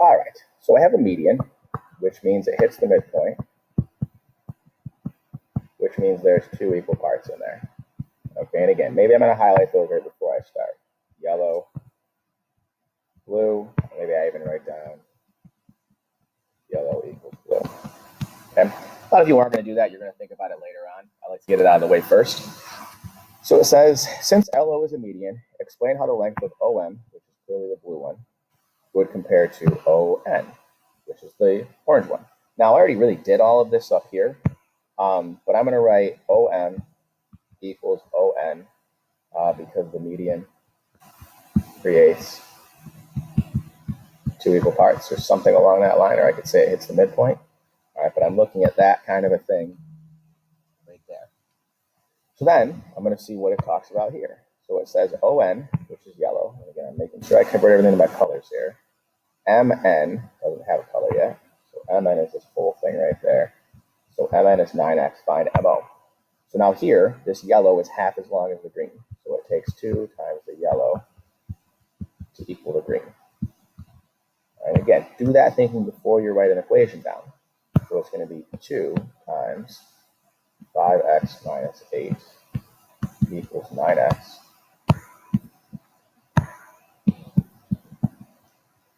All right, so I have a median, which means it hits the midpoint, which means there's two equal parts in there. Okay, and again, maybe I'm going to highlight those right before I start. Yellow, blue, maybe I even write down yellow equals blue. Okay, a lot of you aren't going to do that. You're going to think about it later on. I like to get it out of the way first. So it says, since LO is a median, explain how the length of OM, which is clearly the blue one, would compare to ON, which is the orange one. Now, I already really did all of this up here, but I'm going to write OM equals ON because the median creates two equal parts or something along that line, or I could say it hits the midpoint. All right, but I'm looking at that kind of a thing right there. So then I'm going to see what it talks about here. So it says ON, which is yellow. And again, I'm making sure I convert everything to my colors here. MN doesn't have a color yet. So MN is this whole thing right there. So MN is 9x, find MO. So now here, this yellow is half as long as the green. So it takes 2 times the yellow to equal the green. And again, do that thinking before you write an equation down. So it's going to be 2 times 5x minus 8 equals 9x.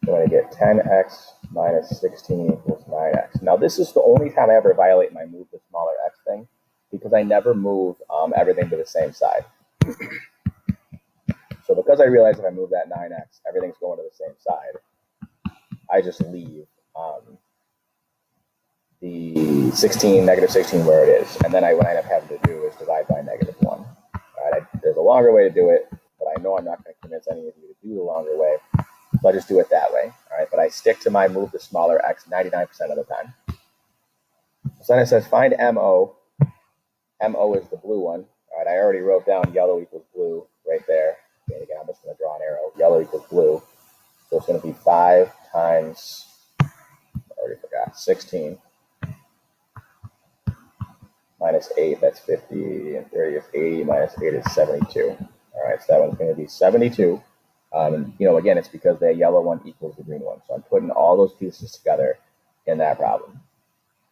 I'm going to get 10x minus 16 equals 9x. Now, this is the only time I ever violate my move the smaller x thing, because I never move everything to the same side. So because I realize if I move that 9x, everything's going to the same side, I just leave the negative 16 where it is. And then what I end up having to do is divide by -1. All right, there's a longer way to do it, but I know I'm not going to convince any of you to do the longer way. So I just do it that way. All right, but I stick to my move the smaller x 99% of the time. So then it says find MO. MO is the blue one. All right, I already wrote down yellow equals blue right there. And again, I'm just going to draw an arrow. Yellow equals blue. So it's going to be 5 times, I already forgot, 16 minus 8, that's 50, and 30 is 80, minus 8 is 72. All right, so that one's going to be 72. And, again, it's because the yellow one equals the green one. So I'm putting all those pieces together in that problem.